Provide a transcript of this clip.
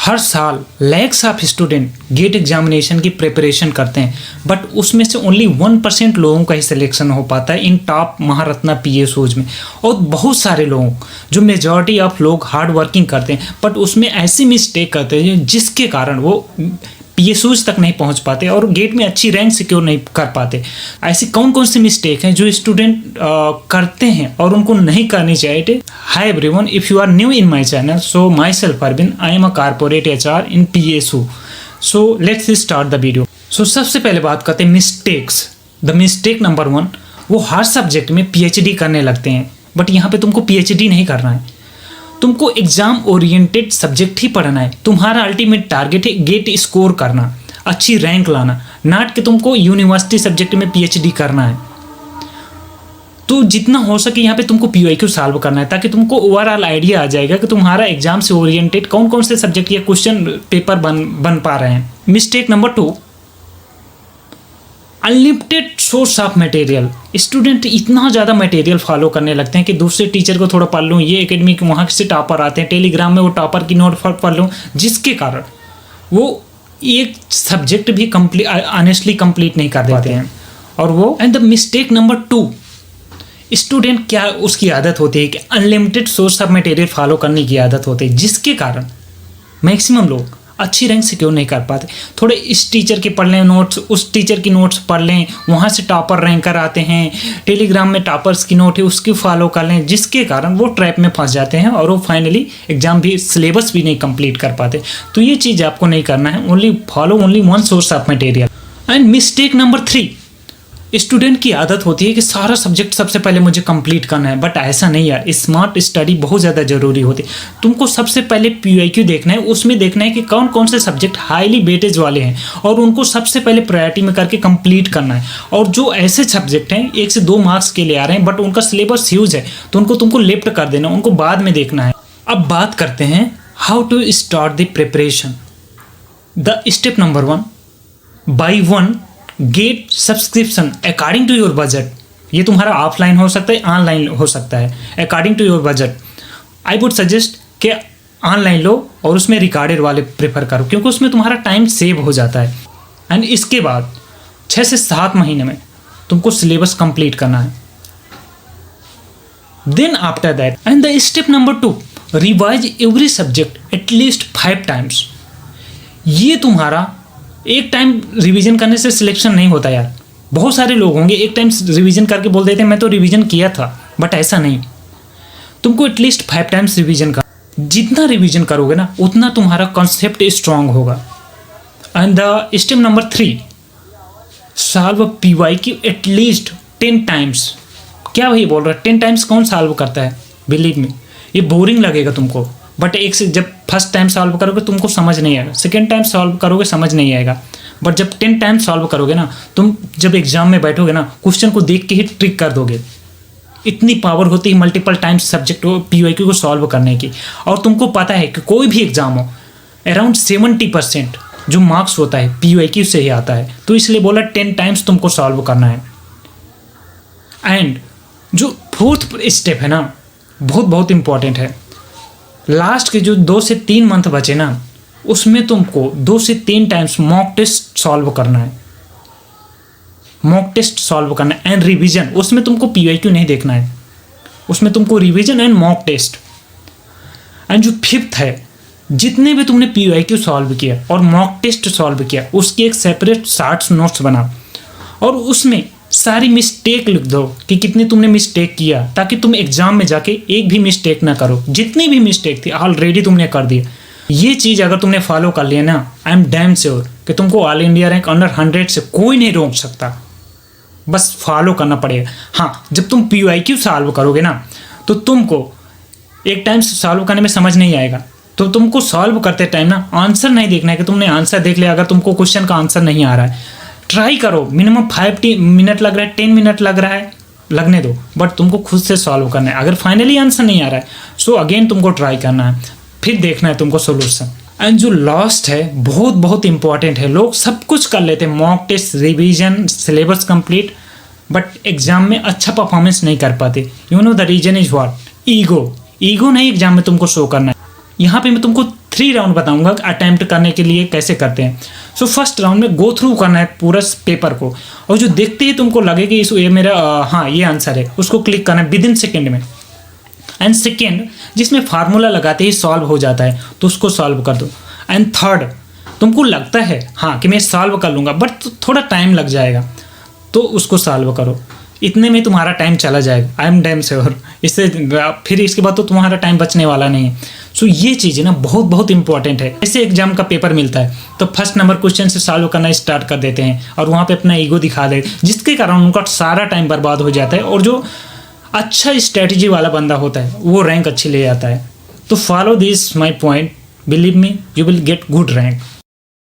हर साल lakhs of student gate examination की preparation करते हैं, बट उसमें से ओनली 1% लोगों का ही सिलेक्शन हो पाता है इन टॉप महारत्ना पीएसओज में। और बहुत सारे लोगों जो मेजॉरिटी ऑफ लोग हार्ड वर्किंग करते हैं, बट उसमें ऐसी मिस्टेक करते हैं जिसके कारण वो पीएसओज तक नहीं पहुंच पाते और गेट में अच्छी रैंक सिक्योर नहीं कर पाते। ऐसी कौन कौन सी मिस्टेक हैं जो स्टूडेंट करते हैं और उनको नहीं करनी चाहिए। Hi everyone, if you are new in my channel, so my self Arvind, I am a corporate HR in PSO. So let's start the video. सो सबसे पहले बात करते हैं मिस्टेक्स। द मिस्टेक नंबर 1, वो हर सब्जेक्ट में पीएचडी करने लगते हैं, बट यहाँ पे तुमको पीएचडी नहीं करना है, तुमको एग्जाम ओरिएंटेड सब्जेक्ट ही पढ़ना है। तुम्हारा अल्टीमेट टारगेट है गेट स्कोर करना, अच्छी रैंक लाना, नॉट कि तुमको यूनिवर्सिटी सब्जेक्ट में पीएचडी करना है। तो जितना हो सके यहाँ पे तुमको पीवाईक्यू सॉल्व करना है, ताकि तुमको ओवरऑल आइडिया आ जाएगा कि तुम्हारा एग्जाम से ओरिएंटेड कौन कौन से सब्जेक्ट या क्वेश्चन पेपर बन पा रहे हैं। Mistake number 2, unlimited source of material. Student इतना ज़्यादा मटेरियल फॉलो करने लगते हैं कि दूसरे टीचर को थोड़ा पढ़ लूँ, ये एकेडमिक वहाँ से टॉपर आते हैं, टेलीग्राम में वो टॉपर की नोट पढ़ लूँ, जिसके कारण वो एक सब्जेक्ट भी ऑनेस्टली कंप्लीट नहीं कर देते हैं। और वो and the mistake number 2, student क्या उसकी आदत होती है कि unlimited source of material follow करने की आदत होती है, जिसके कारण मैक्सिमम लोग अच्छी रैंक सिक्योर नहीं कर पाते। थोड़े इस टीचर के पढ़ लें नोट्स, उस टीचर की नोट्स पढ़ लें, वहाँ से टॉपर रैंकर आते हैं, टेलीग्राम में टॉपर्स की नोट है उसकी फॉलो कर लें, जिसके कारण वो ट्रैप में फंस जाते हैं और वो फाइनली एग्जाम भी सिलेबस भी नहीं कंप्लीट कर पाते। तो ये चीज़ आपको नहीं करना है, only follow only 1 source of material. And mistake number 3, student की आदत होती है कि सारा सब्जेक्ट सबसे पहले मुझे कंप्लीट करना है, बट ऐसा नहीं है। स्मार्ट स्टडी बहुत ज़्यादा ज़रूरी होती है। तुमको सबसे पहले पीवाईक्यू देखना है, उसमें देखना है कि कौन कौन से सब्जेक्ट हाईली वेटेज वाले हैं और उनको सबसे पहले प्रायोरिटी में करके कंप्लीट करना है। और जो ऐसे सब्जेक्ट हैं 1 से 2 मार्क्स के लिए आ रहे हैं बट उनका सिलेबस ह्यूज है, तो उनको तुमको लेफ्ट कर देना, उनको बाद में देखना है। अब बात करते हैं how to start the preparation. The step number 1, by 1 get subscription according to your budget. ये तुम्हारा ऑफलाइन हो सकता है, ऑनलाइन हो सकता है, according to your budget. I would suggest कि ऑनलाइन लो और उसमें रिकॉर्डेड वाले प्रेफर करो, क्योंकि उसमें तुम्हारा टाइम सेव हो जाता है। एंड इसके बाद 6 से 7 महीने में तुमको सिलेबस कंप्लीट करना है। Then after that and the step number 2, revise every subject at least 5 times. ये तुम्हारा एक टाइम रिवीजन करने से सिलेक्शन नहीं होता यार। बहुत सारे लोग होंगे एक टाइम रिवीजन करके बोल देते हैं मैं तो रिवीजन किया था, बट ऐसा नहीं। तुमको एटलीस्ट 5 टाइम्स रिवीजन कर, जितना रिवीजन करोगे ना उतना तुम्हारा कॉन्सेप्ट स्ट्रांग होगा। And the step number 3, solve PYQ at least 10 times. क्या वही बोल रहा है, 10 टाइम्स कौन सॉल्व करता है? बिलीव मी, ये बोरिंग लगेगा तुमको, बट एक से जब फर्स्ट टाइम सॉल्व करोगे तुमको समझ नहीं आएगा, सेकेंड टाइम सॉल्व करोगे समझ नहीं आएगा, बट जब 10 टाइम सॉल्व करोगे ना, तुम जब एग्जाम में बैठोगे ना क्वेश्चन को देख के ही ट्रिक कर दोगे। इतनी पावर होती है मल्टीपल टाइम्स सब्जेक्ट पीवाईक्यू को सॉल्व करने की। और तुमको पता है कि कोई भी एग्जाम हो, अराउंड 70% जो मार्क्स होता है पीवाईक्यू से ही आता है, तो इसलिए बोला 10 टाइम्स तुमको सॉल्व करना है। एंड जो 4th स्टेप है ना, बहुत इंपॉर्टेंट है। लास्ट के जो 2 से 3 मंथ बचे ना, उसमें तुमको 2 से 3 टाइम्स मॉक टेस्ट सॉल्व करना है। मॉक टेस्ट सॉल्व करना है एंड रिवीजन। उसमें तुमको पीवाईक्यू नहीं देखना है, उसमें तुमको revision and mock test. And जो 5th है, जितने भी तुमने पीवाईक्यू सॉल्व किया और मॉक टेस्ट सॉल्व किया, उसकी एक सेपरेट शॉर्ट्स नोट्स बना और उसमें सारी मिस्टेक लिख दो कि कितनी तुमने मिस्टेक किया, ताकि तुम एग्जाम में जाके एक भी मिस्टेक ना करो। जितनी भी मिस्टेक थी ऑलरेडी तुमने कर दी। ये चीज़ अगर तुमने फॉलो कर लिया ना, आई एम डैम श्योर कि तुमको ऑल इंडिया रैंक अंडर 100 से कोई नहीं रोक सकता। बस फॉलो करना पड़ेगा। हाँ, जब तुम पीवाईक्यू सॉल्व करोगे ना, तो तुमको एक टाइम सॉल्व करने में समझ नहीं आएगा, तो तुमको सॉल्व करते टाइम ना आंसर नहीं देखना है कि तुमने आंसर देख लिया। अगर तुमको क्वेश्चन का आंसर नहीं आ रहा है, ट्राई करो। मिनिमम 5 मिनट लग रहा है, 10 मिनट लग रहा है, लगने दो, बट तुमको खुद से सॉल्व करना है। अगर फाइनली आंसर नहीं आ रहा है, सो अगेन तुमको ट्राई करना है, फिर देखना है तुमको सोल्यूशन। एंड जो लास्ट है बहुत इंपॉर्टेंट है। लोग सब कुछ कर लेते हैं, mock test, revision, syllabus complete, but exam में अच्छा परफॉर्मेंस नहीं कर पाते। You know the reason is what? Ego नहीं एग्जाम में तुमको शो करना है। यहाँ पे मैं तुमको 3 राउंड बताऊंगा अटैम्प्ट करने के लिए कैसे करते हैं। सो फर्स्ट राउंड में गो थ्रू करना है पूरा पेपर को, और जो देखते ही तुमको लगे कि ये मेरा हाँ ये आंसर है, उसको क्लिक करना है विदिन सेकेंड में। एंड सेकेंड, जिसमें फार्मूला लगाते ही सॉल्व हो जाता है तो उसको सॉल्व कर दो। एंड थर्ड, तुमको लगता है हाँ कि मैं सॉल्व कर लूँगा बट थोड़ा टाइम लग जाएगा, तो उसको सॉल्व करो। इतने में तुम्हारा टाइम चला जाएगा, आई एम डैम श्योर। इससे फिर इसके बाद तो तुम्हारा टाइम बचने वाला नहीं है। सो ये चीज़ ना बहुत बहुत इंपॉर्टेंट है। ऐसे एग्जाम का पेपर मिलता है तो फर्स्ट नंबर क्वेश्चन से सॉल्व करना स्टार्ट कर देते हैं और वहाँ पे अपना ईगो दिखा देते, जिसके कारण उनका सारा टाइम बर्बाद हो जाता है, और जो अच्छा स्ट्रेटजी वाला बंदा होता है वो रैंक अच्छी ले जाता है। तो follow this my point, believe me you will get good rank.